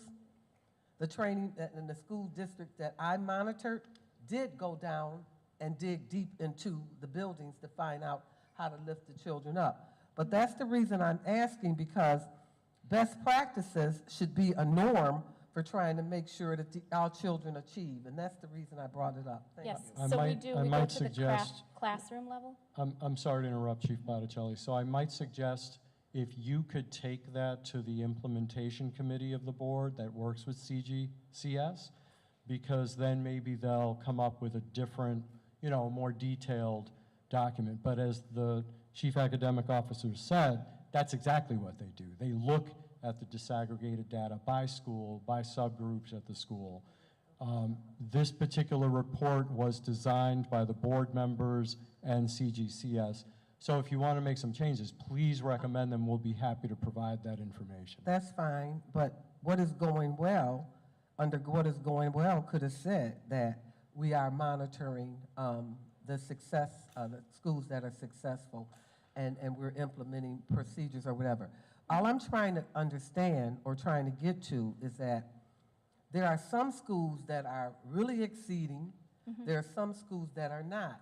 [SPEAKER 12] the training in the school district that I monitored did go down and dig deep into the buildings to find out how to lift the children up. But that's the reason I'm asking, because best practices should be a norm for trying to make sure that our children achieve, and that's the reason I brought it up. Thank
[SPEAKER 13] Yes,
[SPEAKER 12] you.
[SPEAKER 2] I
[SPEAKER 13] so we
[SPEAKER 2] might-
[SPEAKER 13] do,
[SPEAKER 2] I
[SPEAKER 13] we go
[SPEAKER 2] might
[SPEAKER 13] to the
[SPEAKER 2] suggest-
[SPEAKER 13] classroom level.
[SPEAKER 2] I'm sorry to interrupt, Chief Botticelli. So I might suggest if you could take that to the implementation committee of the board that works with CGCS, because then maybe they'll come up with a different, more detailed document. But as the chief academic officer said, that's exactly what they do. They look at the disaggregated data by school, by subgroups at the school. This particular report was designed by the board members and CGCS. So if you want to make some changes, please recommend them. We'll be happy to provide that information.
[SPEAKER 12] That's fine, but what is going well, under what is going well could have said that we are monitoring the success, the schools that are successful, and we're implementing procedures or whatever. All I'm trying to understand or trying to get to is that there are some schools that are really exceeding, there are some schools that are not,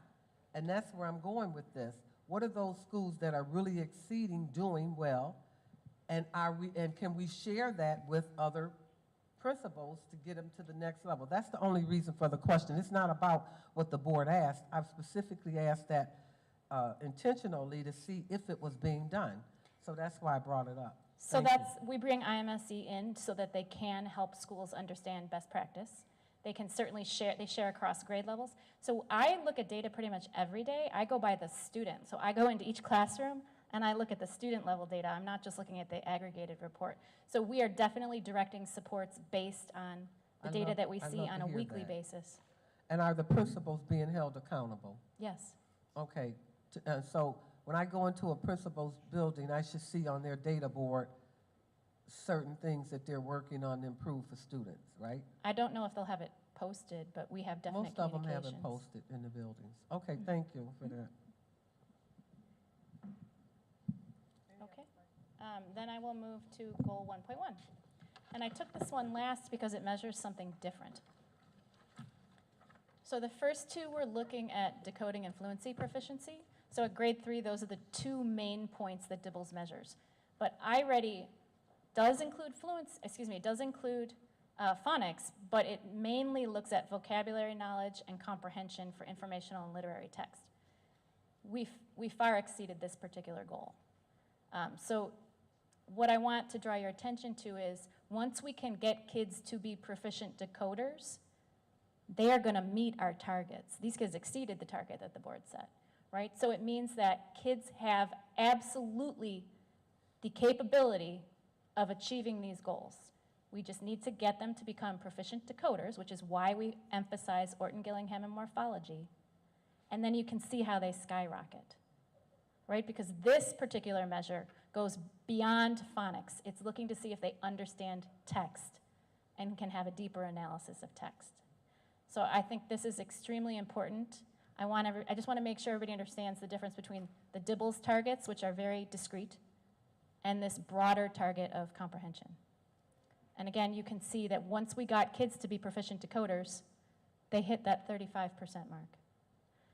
[SPEAKER 12] and that's where I'm going with this. What are those schools that are really exceeding, doing well, and can we share that with other principals to get them to the next level? That's the only reason for the question. It's not about what the board asked. I've specifically asked that intentionally to see if it was being done. So that's why I brought it up.
[SPEAKER 13] So
[SPEAKER 12] Thank you.
[SPEAKER 13] we bring IMSE in so that they can help schools understand best practice. They can certainly share across grade levels. So I look at data pretty much every day. I go by the student. So I go into each classroom and I look at the student level data. I'm not just looking at the aggregated report. So we are definitely directing supports based on the data that we see on a weekly basis.
[SPEAKER 12] And are the principals being held accountable?
[SPEAKER 13] Yes.
[SPEAKER 12] Okay, so when I go into a principal's building, I should see on their data board certain things that they're working on to improve for students, right?
[SPEAKER 13] I don't know if they'll have it posted, but we have definite
[SPEAKER 12] Most of them have
[SPEAKER 13] communications.
[SPEAKER 12] it posted in the buildings. Okay, thank you for that.
[SPEAKER 13] Okay. Then I will move to goal 1.1. And I took this one last because it measures something different. So the first two we're looking at decoding and fluency proficiency. So at grade 3, those are the two main points that DIBELS measures. But iReady does include phonics, but it mainly looks at vocabulary knowledge and comprehension for informational and literary text. We far exceeded this particular goal. So what I want to draw your attention to is once we can get kids to be proficient decoders, they are going to meet our targets. These kids exceeded the target that the board set, right? So it means that kids have absolutely the capability of achieving these goals. We just need to get them to become proficient decoders, which is why we emphasize Orton, Gillingham, and morphology. And then you can see how they skyrocket, right? Because this particular measure goes beyond phonics. It's looking to see if they understand text and can have a deeper analysis of text. So I think this is extremely important. I just want to make sure everybody understands the difference between the DIBELS targets, which are very discrete, and this broader target of comprehension. And again, you can see that once we got kids to be proficient decoders, they hit that 35% mark.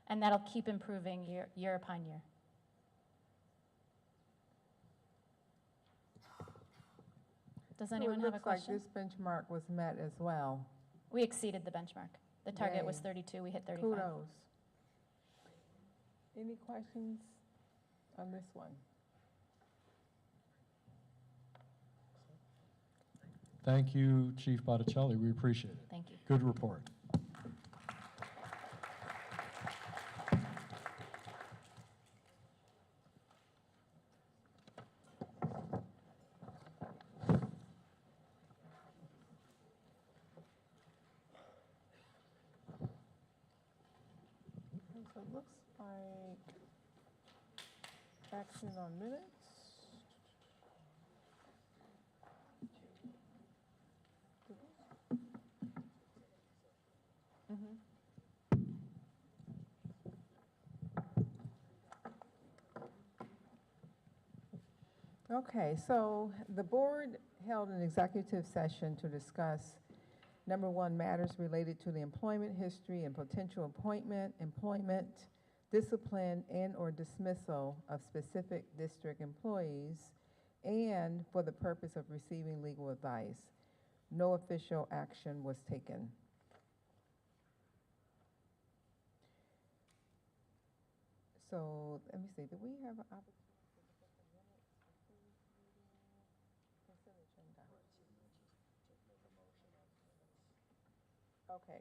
[SPEAKER 13] And that'll keep improving year upon year. Does anyone have a question?
[SPEAKER 1] So it looks like this benchmark was met as well.
[SPEAKER 13] We exceeded the benchmark. The target was 32, we hit 35.
[SPEAKER 1] Kudos. Any questions on this one?
[SPEAKER 2] Thank you, Chief Botticelli. We appreciate it.
[SPEAKER 13] Thank you.
[SPEAKER 2] Good report.
[SPEAKER 1] So it looks like action on minutes. Okay, so the board held an executive session to discuss, number one, matters related to the employment history and potential appointment, employment, discipline, and/or dismissal of specific district employees, and for the purpose of receiving legal advice. No official action was taken. So let me see, do we have an opportunity to look at the minutes? Consent agenda. Okay,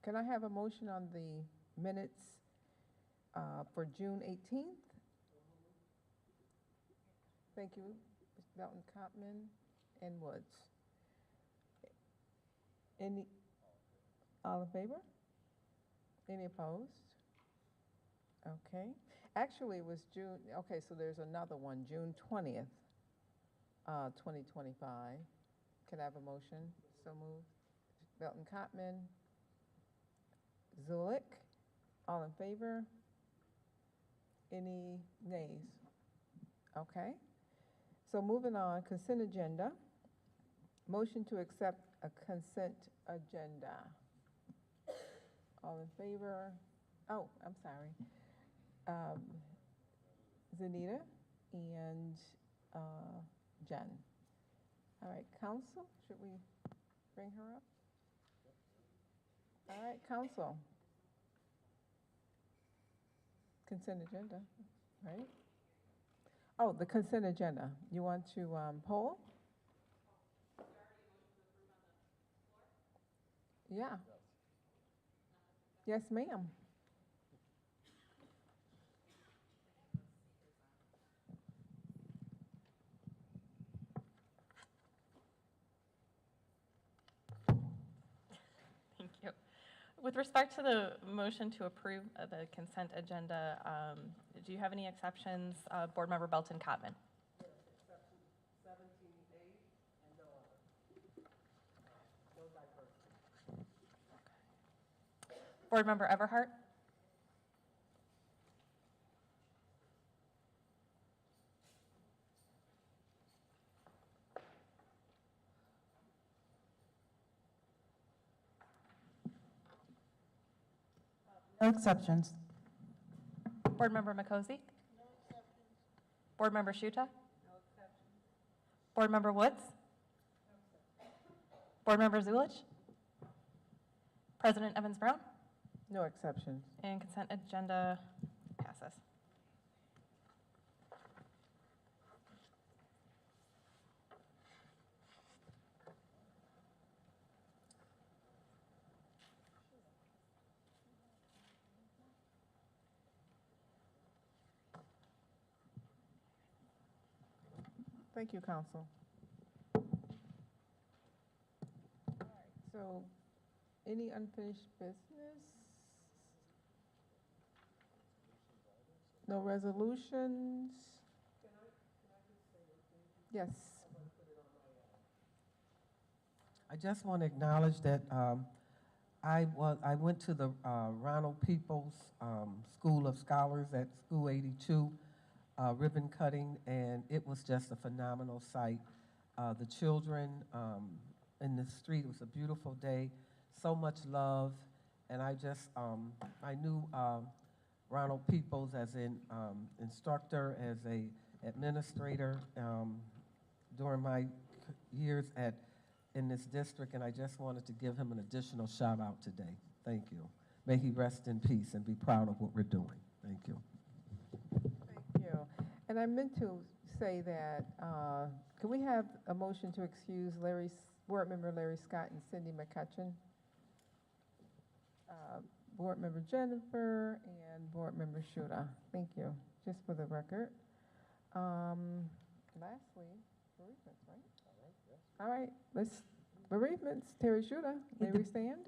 [SPEAKER 1] can I have a motion on the minutes for June 18th? Thank you, Ms. Belton, Cotman, and Woods. Any, all in favor? Any opposed? Okay, actually it was June, okay, so there's another one, June 20th, 2025. Can I have a motion? So moved. Belton, Cotman, Zulik, all in favor? Any nays? Okay, so moving on, consent agenda. Motion to accept a consent agenda. All in favor? Oh, I'm sorry. Zanita and Jen. All right, council, should we bring her up? All right, council. Consent agenda, right? Oh, the consent agenda. You want to poll? Yeah. Yes, ma'am.
[SPEAKER 17] Thank you. With respect to the motion to approve the consent agenda, do you have any exceptions, Board Member Belton Cotman?
[SPEAKER 12] Yes, exception 17A and no other. No diversity.
[SPEAKER 17] Board Member Everhart?
[SPEAKER 18] No exceptions.
[SPEAKER 17] Board Member Makosi? No exceptions. Board Member Shuta? No exceptions. Board Member Woods? No exceptions. Board Member Zulich? President Evans-Brown?
[SPEAKER 1] No exceptions.
[SPEAKER 17] And consent agenda passes.
[SPEAKER 1] Thank you, council. All right, so any unfinished business? No resolutions? Yes.
[SPEAKER 12] I just want to acknowledge that I went to the Ronald Peoples School of Scholars at School 82 ribbon cutting, and it was just a phenomenal sight. The children in the street, it was a beautiful day, so much love, and I just, I knew Ronald Peoples as an instructor, as a administrator during my years in this district, and I just wanted to give him an additional shout out today. Thank you. May he rest in peace and be proud of what we're doing. Thank you.
[SPEAKER 1] Thank you. And I meant to say that, can we have a motion to excuse Board Member Larry Scott and Cindy McCutcheon? Board Member Jennifer and Board Member Shuta. Thank you, just for the record. Lastly, bereavements, right? All right, let's, bereavements, Terry Shuta, may we stand?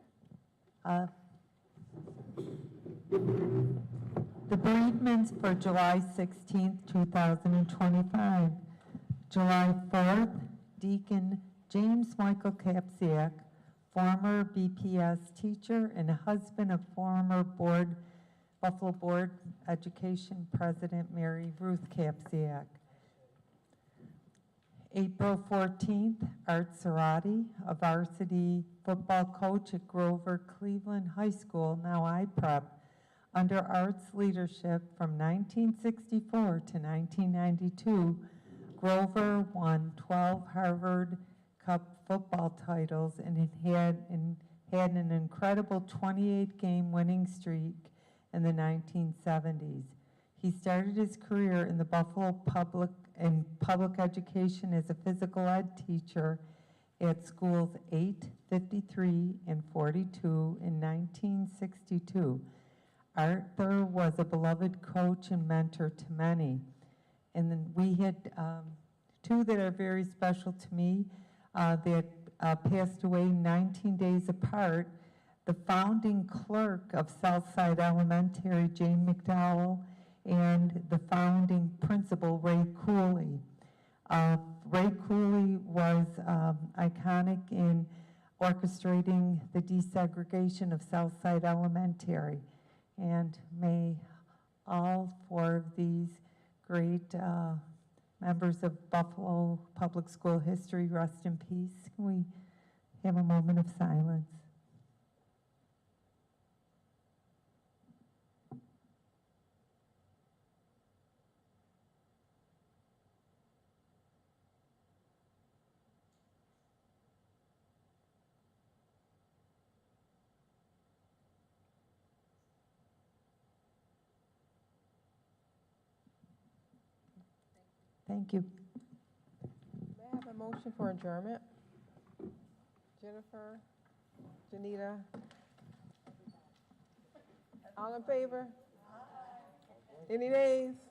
[SPEAKER 15] The bereavements for July 16th, 2025. July 4th, Deacon James Michael Kapsiak, former BPS teacher and husband of former Buffalo Board Education President Mary Ruth Kapsiak. April 14th, Art Cerati, a varsity football coach at Grover Cleveland High School, now IPrep. Under Art's leadership from 1964 to 1992, Grover won 12 Harvard Cup football titles and it had an incredible 28-game winning streak in the 1970s. He started his career in the Buffalo public education as a physical ed teacher at schools 8, 53, and 42 in 1962. Arthur was a beloved coach and mentor to many. And then we had two that are very special to me that passed away 19 days apart. The founding clerk of Southside Elementary, Jane McDowell, and the founding principal, Ray Cooley. Ray Cooley was iconic in orchestrating the desegregation of Southside Elementary. And may all four of these great members of Buffalo Public School history rest in peace. Can we have a moment of silence? Thank you.
[SPEAKER 1] May I have a motion for adjournment? Jennifer, Janita? All in favor? Any nays?